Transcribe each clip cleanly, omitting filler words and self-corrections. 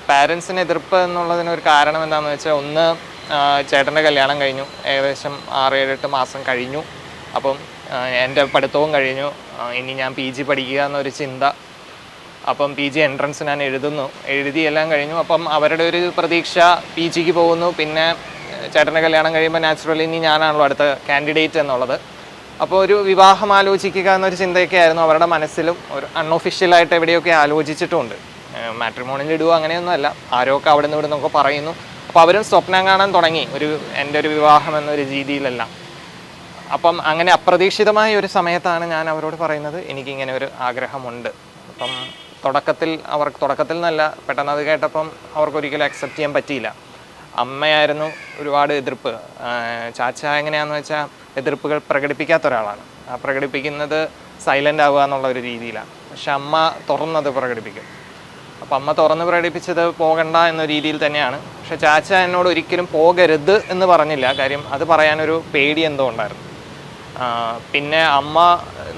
പാരൻസിന് എതിർപ്പ് എന്നുള്ളതിനൊരു കാരണം എന്താണെന്ന് വെച്ചാൽ ഒന്ന് ചേട്ടൻ്റെ കല്യാണം കഴിഞ്ഞു, ഏകദേശം 6-7-8 മാസം കഴിഞ്ഞു. അപ്പം എൻ്റെ പഠിത്തവും കഴിഞ്ഞു, ഇനി ഞാൻ PG പഠിക്കുക എന്നൊരു ചിന്ത. അപ്പം PG എൻട്രൻസ് ഞാൻ എഴുതി എല്ലാം കഴിഞ്ഞു. അപ്പം അവരുടെ ഒരു പ്രതീക്ഷ PGക്ക് പോകുന്നു. പിന്നെ ചേട്ടൻ്റെ കല്യാണം കഴിയുമ്പോൾ നാച്ചുറലി ഇനി ഞാനാണല്ലോ അടുത്ത കാൻഡിഡേറ്റ് എന്നുള്ളത്. അപ്പോൾ ഒരു വിവാഹം ആലോചിക്കുക എന്നൊരു ചിന്തയൊക്കെ ആയിരുന്നു അവരുടെ മനസ്സിലും. ഒരു അൺഒഫീഷ്യലായിട്ട് എവിടെയൊക്കെ ആലോചിച്ചിട്ടുമുണ്ട്. മാട്രിമോണിയിൽ ഇടുക അങ്ങനെയൊന്നുമല്ല, ആരൊക്കെ അവിടെ നിന്ന് ഇവിടെ നിന്നൊക്കെ പറയുന്നു. അപ്പോൾ അവരും സ്വപ്നം കാണാൻ തുടങ്ങി എൻ്റെ ഒരു വിവാഹം എന്നൊരു രീതിയിലെല്ലാം. അപ്പം അങ്ങനെ അപ്രതീക്ഷിതമായ ഒരു സമയത്താണ് ഞാൻ അവരോട് പറയുന്നത് എനിക്കിങ്ങനെ ഒരു ആഗ്രഹമുണ്ട്. അപ്പം തുടക്കത്തിൽ നിന്നല്ല, പെട്ടെന്ന് അത് കേട്ടപ്പം അവർക്കൊരിക്കലും അക്സെപ്റ്റ് ചെയ്യാൻ പറ്റിയില്ല. അമ്മയായിരുന്നു ഒരുപാട് എതിർപ്പ്. ചാച്ച എങ്ങനെയാണെന്ന് വെച്ചാൽ എതിർപ്പുകൾ പ്രകടിപ്പിക്കാത്ത ഒരാളാണ്. പ്രകടിപ്പിക്കുന്നത് സൈലൻ്റ് ആവുക എന്നുള്ള ഒരു രീതിയിലാണ്. പക്ഷെ അമ്മ തുറന്നത് പ്രകടിപ്പിക്കും. അപ്പം അമ്മ തുറന്ന് പ്രകടിപ്പിച്ചത് പോകണ്ട എന്ന രീതിയിൽ തന്നെയാണ്. പക്ഷെ ചാച്ച എന്നോട് ഒരിക്കലും പോകരുത് എന്ന് പറഞ്ഞില്ല. കാര്യം അത് പറയാനൊരു പേടി എന്തോ ഉണ്ടായിരുന്നു. പിന്നെ അമ്മ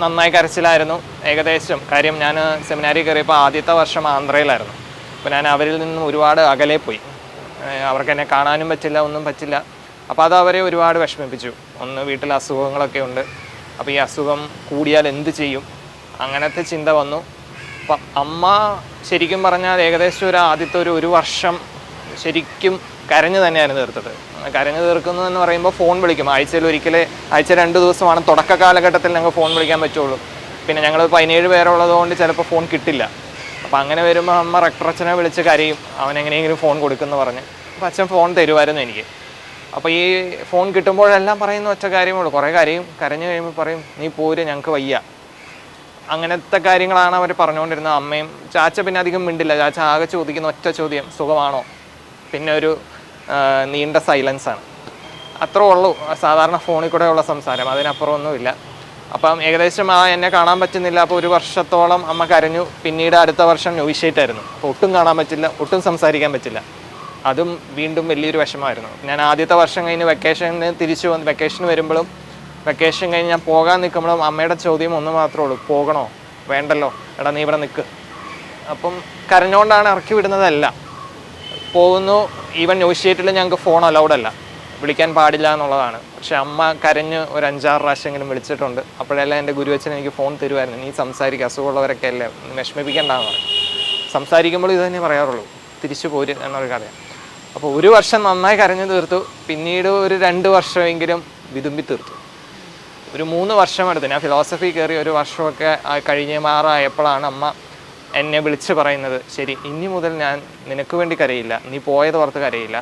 നന്നായി കരച്ചിലായിരുന്നു ഏകദേശം. കാര്യം ഞാൻ സെമിനാരി കയറിയപ്പോൾ ആദ്യത്തെ വർഷം ആന്ധ്രയിലായിരുന്നു. അപ്പോൾ ഞാൻ അവരിൽ നിന്നും ഒരുപാട് അകലെ പോയി. അവർക്ക് എന്നെ കാണാനും പറ്റില്ല, ഒന്നും പറ്റില്ല. അപ്പോൾ അത് അവരെ ഒരുപാട് വിഷമിപ്പിച്ചു. ഒന്ന് വീട്ടിൽ അസുഖങ്ങളൊക്കെ ഉണ്ട്. അപ്പോൾ ഈ അസുഖം കൂടിയാൽ എന്ത് ചെയ്യും, അങ്ങനത്തെ ചിന്ത വന്നു. അപ്പം അമ്മ ശരിക്കും പറഞ്ഞാൽ ഏകദേശം ആദ്യത്തെ ഒരു വർഷം ശരിക്കും കരഞ്ഞു തന്നെയായിരുന്നു തീർത്തത്. കരഞ്ഞു തീർക്കുന്നു എന്ന് പറയുമ്പോൾ ഫോൺ വിളിക്കും. ആഴ്ച 2 ദിവസമാണ് തുടക്ക കാലഘട്ടത്തിൽ ഞങ്ങൾക്ക് ഫോൺ വിളിക്കാൻ പറ്റുള്ളൂ. പിന്നെ ഞങ്ങൾ 17 പേരുള്ളത് കൊണ്ട് ചിലപ്പോൾ ഫോൺ കിട്ടില്ല. അപ്പോൾ അങ്ങനെ വരുമ്പോൾ അമ്മ റെക്ടറച്ഛനെ വിളിച്ച് കരയും, അവൻ എങ്ങനെയെങ്കിലും ഫോൺ കൊടുക്കുമെന്ന് പറഞ്ഞ്. അപ്പോൾ അച്ഛൻ ഫോൺ തരുമായിരുന്നു എനിക്ക്. അപ്പോൾ ഈ ഫോൺ കിട്ടുമ്പോഴെല്ലാം പറയുന്ന ഒറ്റ കാര്യമുള്ളൂ, കുറേ കരഞ്ഞു കഴിയുമ്പോൾ പറയും നീ പോര്, ഞങ്ങൾക്ക് വയ്യ. അങ്ങനത്തെ കാര്യങ്ങളാണ് അവർ പറഞ്ഞുകൊണ്ടിരുന്നത്. അമ്മയും ചാച്ച പിന്നെ അധികം മിണ്ടില്ല. ചാച്ച ആകെ ചോദിക്കുന്ന ഒറ്റ ചോദ്യം സുഖമാണോ, പിന്നെ ഒരു നീണ്ട സൈലൻസാണ്. അത്രേ ഉള്ളൂ സാധാരണ ഫോണിൽ കൂടെയുള്ള സംസാരം, അതിനപ്പുറമൊന്നുമില്ല. അപ്പം ഏകദേശം എന്നെ കാണാൻ പറ്റുന്നില്ല. അപ്പോൾ 1 വർഷത്തോളം അമ്മ കരഞ്ഞു. പിന്നീട് അടുത്ത വർഷം നോവിഷ്യേറ്റായിരുന്നു. അപ്പോൾ ഒട്ടും കാണാൻ പറ്റില്ല, ഒട്ടും സംസാരിക്കാൻ പറ്റില്ല. അതും വീണ്ടും വലിയൊരു വിഷമമായിരുന്നു. ഞാൻ ആദ്യത്തെ വർഷം കഴിഞ്ഞ് വെക്കേഷന് തിരിച്ചു വന്ന് വെക്കേഷന് വരുമ്പോഴും വെക്കേഷൻ കഴിഞ്ഞ് ഞാൻ പോകാൻ നിൽക്കുമ്പോഴും അമ്മയുടെ ചോദ്യം ഒന്ന് മാത്രമേ ഉള്ളൂ, പോകണോ, വേണ്ടല്ലോ, എടാ നീ ഇവിടെ നിൽക്ക്. അപ്പം കരഞ്ഞുകൊണ്ടാണ് ഇറക്കി വിടുന്നതല്ല. പോകുന്നു. ഈവൻ നോവിഷ്യേറ്റിൽ ഞങ്ങൾക്ക് ഫോൺ അലൗഡ് അല്ല, വിളിക്കാൻ പാടില്ല എന്നുള്ളതാണ്. പക്ഷെ അമ്മ കരഞ്ഞ് ഒരു 5-6 പ്രാവശ്യമെങ്കിലും വിളിച്ചിട്ടുണ്ട്. അപ്പോഴെല്ലാം എൻ്റെ ഗുരുവച്ചൻ എനിക്ക് ഫോൺ തരുമായിരുന്നു, നീ സംസാരിക്കുക, അസുഖമുള്ളവരൊക്കെ അല്ലേ, വിഷമിപ്പിക്കേണ്ടെന്ന് പറയും. സംസാരിക്കുമ്പോൾ ഇത് തന്നെ പറയാറുള്ളൂ, തിരിച്ചു പോര് എന്നൊരു കഥയാണ്. അപ്പോൾ 1 വർഷം നന്നായി കരഞ്ഞു തീർത്തു. പിന്നീട് ഒരു 2 വർഷമെങ്കിലും വിതുമ്പി തീർത്തു. ഒരു 3 വർഷം എടുത്തു. ഞാൻ ഫിലോസഫി കയറി 1 വർഷമൊക്കെ കഴിഞ്ഞ് മാറായപ്പോഴാണ് അമ്മ എന്നെ വിളിച്ച് പറയുന്നത്, ശരി ഇനി മുതൽ ഞാൻ നിനക്ക് വേണ്ടി കരയില്ല, നീ പോയത് ഓർത്ത് കരയില്ല,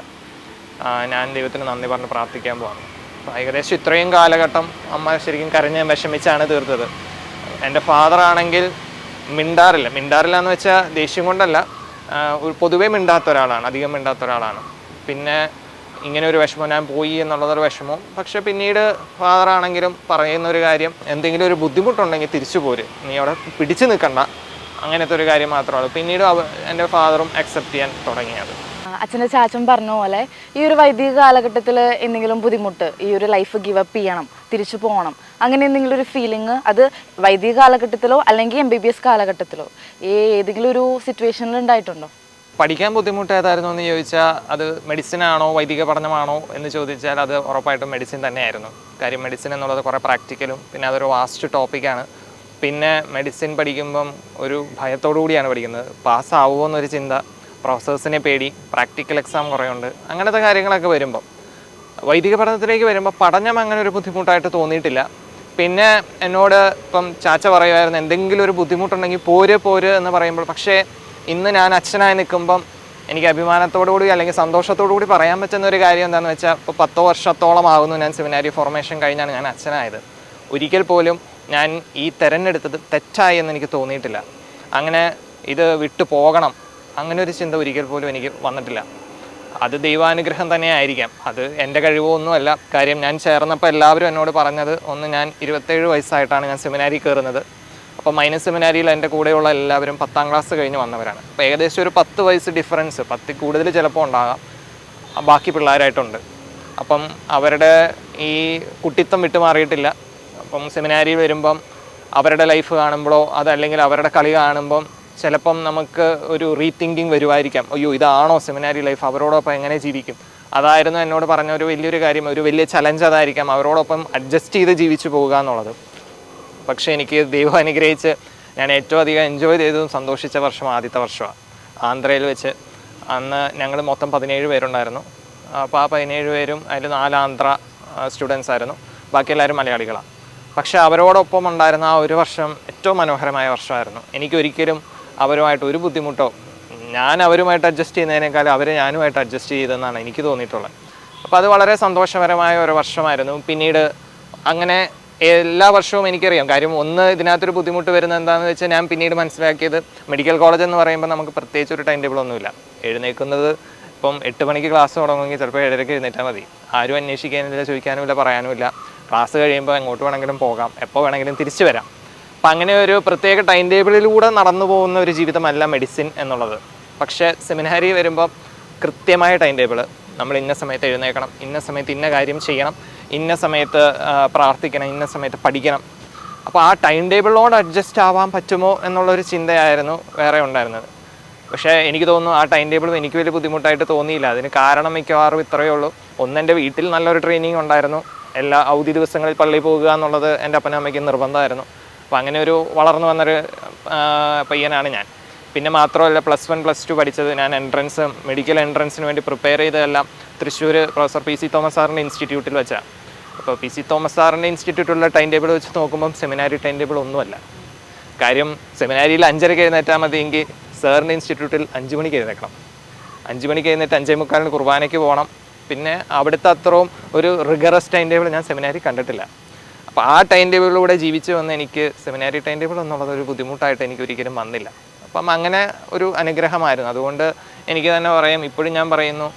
ഞാൻ ദൈവത്തിന് നന്ദി പറഞ്ഞ് പ്രാർത്ഥിക്കാൻ പോകുന്നു. അപ്പോൾ ഏകദേശം ഇത്രയും കാലഘട്ടം അമ്മ ശരിക്കും കരഞ്ഞ് വിഷമിച്ചാണ് തീർത്തത്. എൻ്റെ ഫാദറാണെങ്കിൽ മിണ്ടാറില്ല എന്ന് വെച്ചാൽ ദേഷ്യം കൊണ്ടല്ല, പൊതുവേ മിണ്ടാത്ത ഒരാളാണ്, അധികം മിണ്ടാത്ത ഒരാളാണ്. പിന്നെ ഇങ്ങനെ ഒരു വിഷമം ഞാൻ പോയി എന്നുള്ളതൊരു വിഷമം. പക്ഷെ പിന്നീട് ഫാദറാണെങ്കിലും പറയുന്നൊരു കാര്യം, എന്തെങ്കിലും ഒരു ബുദ്ധിമുട്ടുണ്ടെങ്കിൽ തിരിച്ചു പോര്, നീ അവിടെ പിടിച്ചു നിൽക്കണ്ട, അങ്ങനത്തെ ഒരു കാര്യം മാത്രമാണ്. പിന്നീട് എൻ്റെ ഫാദറും അക്സെപ്റ്റ് ചെയ്യാൻ തുടങ്ങിയത്. അച്ഛൻ്റെ ചാച്ചൻ പറഞ്ഞ പോലെ ഈ ഒരു വൈദിക കാലഘട്ടത്തിൽ എന്തെങ്കിലും ബുദ്ധിമുട്ട്, ഈ ഒരു ലൈഫ് ഗിവപ്പ് ചെയ്യണം, തിരിച്ചു പോകണം, അങ്ങനെ എന്തെങ്കിലും ഒരു ഫീലിംഗ് അത് വൈദിക കാലഘട്ടത്തിലോ അല്ലെങ്കിൽ MBBS കാലഘട്ടത്തിലോ ഏതെങ്കിലും ഒരു സിറ്റുവേഷനിൽ ഉണ്ടായിട്ടുണ്ടോ? പഠിക്കാൻ ബുദ്ധിമുട്ട് ഏതായിരുന്നു എന്ന് ചോദിച്ചാൽ അത് മെഡിസിനാണോ വൈദിക പഠനമാണോ എന്ന് ചോദിച്ചാൽ അത് ഉറപ്പായിട്ടും മെഡിസിൻ തന്നെയായിരുന്നു. കാര്യം മെഡിസിൻ എന്നുള്ളത് കുറേ പ്രാക്ടിക്കലും പിന്നെ അതൊരു വാസ്റ്റ് ടോപ്പിക്കാണ്. പിന്നെ മെഡിസിൻ പഠിക്കുമ്പം ഒരു ഭയത്തോടു കൂടിയാണ് പഠിക്കുന്നത്. പാസ്സാവുമോ എന്നൊരു ചിന്ത, പ്രൊഫസേഴ്സിനെ പേടി, പ്രാക്ടിക്കൽ എക്സാം കുറേ ഉണ്ട്, അങ്ങനത്തെ കാര്യങ്ങളൊക്കെ വരുമ്പം വൈദിക പഠനത്തിലേക്ക് വരുമ്പോൾ പഠനം അങ്ങനെ ഒരു ബുദ്ധിമുട്ടായിട്ട് തോന്നിയിട്ടില്ല. പിന്നെ എന്നോട് ഇപ്പം ചാച്ച പറയുമായിരുന്നു എന്തെങ്കിലും ഒരു ബുദ്ധിമുട്ടുണ്ടെങ്കിൽ പോര് എന്ന് പറയുമ്പോൾ, പക്ഷേ ഇന്ന് ഞാൻ അച്ഛനായി നിൽക്കുമ്പം എനിക്ക് അഭിമാനത്തോടുകൂടി അല്ലെങ്കിൽ സന്തോഷത്തോടു കൂടി പറയാൻ പറ്റുന്ന ഒരു കാര്യം എന്താണെന്ന് വെച്ചാൽ, ഇപ്പോൾ 10 വർഷത്തോളം ആകുന്നു ഞാൻ സെമിനാരി ഫോർമേഷൻ കഴിഞ്ഞാണ് ഞാൻ അച്ഛനായത്. ഒരിക്കൽ പോലും ഞാൻ ഈ തിരഞ്ഞെടുത്തത് തെറ്റായി എന്ന് എനിക്ക് തോന്നിയിട്ടില്ല. അങ്ങനെ ഇത് വിട്ടു പോകണം അങ്ങനെ ഒരു ചിന്ത ഒരിക്കൽ പോലും എനിക്ക് വന്നിട്ടില്ല. അത് ദൈവാനുഗ്രഹം തന്നെയായിരിക്കാം, അത് എൻ്റെ കഴിവോ ഒന്നുമല്ല. കാര്യം ഞാൻ ചേർന്നപ്പോൾ എല്ലാവരും എന്നോട് പറഞ്ഞത്, ഒന്ന് ഞാൻ 27 വയസ്സായിട്ടാണ് ഞാൻ സെമിനാരി കയറുന്നത്. അപ്പോൾ മൈനസ് സെമിനാരിയിൽ എൻ്റെ കൂടെയുള്ള എല്ലാവരും 10ാം ക്ലാസ് കഴിഞ്ഞ് വന്നവരാണ്. അപ്പോൾ ഏകദേശം ഒരു 10 വയസ്സ് ഡിഫറൻസ്, 10 കൂടുതൽ ചിലപ്പോൾ ഉണ്ടാകാം, ബാക്കി പിള്ളേരായിട്ടുണ്ട്. അപ്പം അവരുടെ ഈ കുട്ടിത്തം വിട്ടുമാറിയിട്ടില്ല. അപ്പം സെമിനാരിയിൽ വരുമ്പം അവരുടെ ലൈഫ് കാണുമ്പോഴോ അതല്ലെങ്കിൽ അവരുടെ കളി കാണുമ്പം ചിലപ്പം നമുക്ക് ഒരു റീതിങ്കിങ് വരുമായിരിക്കാം. അയ്യോ ഇതാണോ സെമിനാരി ലൈഫ്, അവരോടൊപ്പം എങ്ങനെ ജീവിക്കും. അതായിരുന്നു എന്നോട് പറഞ്ഞ ഒരു വലിയൊരു കാര്യം, ഒരു വലിയ ചലഞ്ച് അതായിരിക്കാം, അവരോടൊപ്പം അഡ്ജസ്റ്റ് ചെയ്ത് ജീവിച്ചു പോവുക എന്നുള്ളത്. പക്ഷേ എനിക്ക് ദൈവം അനുഗ്രഹിച്ച് ഞാൻ ഏറ്റവും അധികം എൻജോയ് ചെയ്തതും സന്തോഷിച്ച വർഷം ആദ്യത്തെ വർഷമാണ് ആന്ധ്രയിൽ വെച്ച്. അന്ന് ഞങ്ങൾ മൊത്തം 17 പേരുണ്ടായിരുന്നു. അപ്പോൾ ആ 17 പേരും അതിൽ 4 ആന്ധ്ര സ്റ്റുഡൻസ് ആയിരുന്നു, ബാക്കി എല്ലാവരും മലയാളികളാണ്. പക്ഷേ അവരോടൊപ്പം ഉണ്ടായിരുന്ന ആ ഒരു വർഷം ഏറ്റവും മനോഹരമായ വർഷമായിരുന്നു. എനിക്കൊരിക്കലും അവരുമായിട്ട് ഒരു ബുദ്ധിമുട്ടോ, ഞാൻ അവരുമായിട്ട് അഡ്ജസ്റ്റ് ചെയ്യുന്നതിനേക്കാൾ അവർ ഞാനുമായിട്ട് അഡ്ജസ്റ്റ് ചെയ്തെന്നാണ് എനിക്ക് തോന്നിയിട്ടുള്ളത്. അപ്പോൾ അത് വളരെ സന്തോഷകരമായ ഒരു വർഷമായിരുന്നു. പിന്നീട് അങ്ങനെ എല്ലാ വർഷവും എനിക്കറിയാം. കാര്യം ഒന്ന് ഇതിനകത്തൊരു ബുദ്ധിമുട്ട് വരുന്നത് എന്താണെന്ന് വെച്ചാൽ, ഞാൻ പിന്നീട് മനസ്സിലാക്കിയത് മെഡിക്കൽ കോളേജ് എന്ന് പറയുമ്പോൾ നമുക്ക് പ്രത്യേകിച്ച് ഒരു ടൈം ടേബിൾ ഒന്നുമില്ല. എഴുന്നേൽക്കുന്നത് ഇപ്പം 8 മണിക്ക് ക്ലാസ് തുടങ്ങുമെങ്കിൽ ചിലപ്പോൾ 7:30 എഴുന്നേറ്റാൽ മതി. ആരും അന്വേഷിക്കാനില്ല, ചോദിക്കാനുമില്ല, പറയാനുമില്ല. ക്ലാസ് കഴിയുമ്പോൾ എങ്ങോട്ട് വേണമെങ്കിലും പോകാം, എപ്പോൾ വേണമെങ്കിലും തിരിച്ചു വരാം. അപ്പം അങ്ങനെ ഒരു പ്രത്യേക ടൈം ടേബിളിലൂടെ നടന്നു പോകുന്ന ഒരു ജീവിതമല്ല മെഡിസിൻ എന്നുള്ളത്. പക്ഷേ സെമിനാരി വരുമ്പോൾ കൃത്യമായ ടൈം ടേബിൾ, നമ്മൾ ഇന്ന സമയത്ത് എഴുന്നേൽക്കണം, ഇന്ന സമയത്ത് ഇന്ന കാര്യം ചെയ്യണം, ഇന്ന സമയത്ത് പ്രാർത്ഥിക്കണം, ഇന്ന സമയത്ത് പഠിക്കണം. അപ്പോൾ ആ ടൈം ടേബിളിനോട് അഡ്ജസ്റ്റ് ആവാൻ പറ്റുമോ എന്നുള്ളൊരു ചിന്തയായിരുന്നു വേറെ ഉണ്ടായിരുന്നത്. പക്ഷേ എനിക്ക് തോന്നുന്നു ആ ടൈം ടേബിൾ എനിക്ക് വലിയ ബുദ്ധിമുട്ടായിട്ട് തോന്നിയില്ല. അതിന് കാരണം മിക്കവാറും ഇത്രയേ ഉള്ളൂ. ഒന്ന്, എൻ്റെ വീട്ടിൽ നല്ലൊരു ട്രെയിനിങ് ഉണ്ടായിരുന്നു. എല്ലാ അവധി ദിവസങ്ങളിൽ പള്ളിയിൽ പോകുക എന്നുള്ളത് എൻ്റെ അപ്പനും അമ്മയ്ക്കും നിർബന്ധമായിരുന്നു. അപ്പോൾ അങ്ങനെ ഒരു വളർന്നു വന്നൊരു പയ്യനാണ് ഞാൻ. പിന്നെ മാത്രമല്ല, +1 +2 പഠിച്ചത് ഞാൻ മെഡിക്കൽ എൻട്രൻസിന് വേണ്ടി പ്രിപ്പയർ ചെയ്തതെല്ലാം തൃശ്ശൂർ പ്രൊഫസർ PC തോമസ് സാറിൻ്റെ ഇൻസ്റ്റിറ്റ്യൂട്ടിൽ വെച്ചാണ്. അപ്പോൾ PC തോമസ് സാറിൻ്റെ ഇൻസ്റ്റിറ്റ്യൂട്ടിലുള്ള ടൈം ടേബിൾ വെച്ച് നോക്കുമ്പം സെമിനാരി ടൈം ടേബിൾ ഒന്നുമല്ല. കാര്യം സെമിനാരിയിൽ 5:30 എഴുന്നേറ്റാൽ മതിയെങ്കിൽ സാറിൻ്റെ ഇൻസ്റ്റിറ്റ്യൂട്ടിൽ 5 മണിക്ക് എഴുന്നേക്കണം. 5 മണിക്ക് എഴുന്നേറ്റ് 5:45 കുർബാനയ്ക്ക് പോകണം. പിന്നെ അവിടുത്തെ അത്രയും ഒരു റിഗറസ് ടൈം ടേബിൾ ഞാൻ സെമിനാരി കണ്ടിട്ടില്ല. അപ്പോൾ ആ ടൈം ടേബിളിലൂടെ ജീവിച്ച് വന്ന് എനിക്ക് സെമിനാരി ടൈം ടേബിൾ എന്നുള്ളത് ഒരു ബുദ്ധിമുട്ടായിട്ട് എനിക്ക് ഒരിക്കലും വന്നില്ല. അപ്പം അങ്ങനെ ഒരു അനുഗ്രഹമായിരുന്നു. അതുകൊണ്ട് എനിക്ക് തന്നെ പറയാം, ഇപ്പോഴും ഞാൻ പറയുന്നു,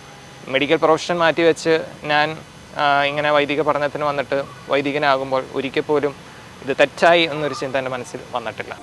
മെഡിക്കൽ പ്രൊഫഷൻ മാറ്റിവെച്ച് ഞാൻ ഇങ്ങനെ വൈദിക പഠനത്തിന് വന്നിട്ട് വൈദികനാകുമ്പോൾ ഒരിക്കൽ പോലും ഇത് തെറ്റായി എന്നൊരു ചിന്ത എൻ്റെ മനസ്സിൽ വന്നിട്ടില്ല.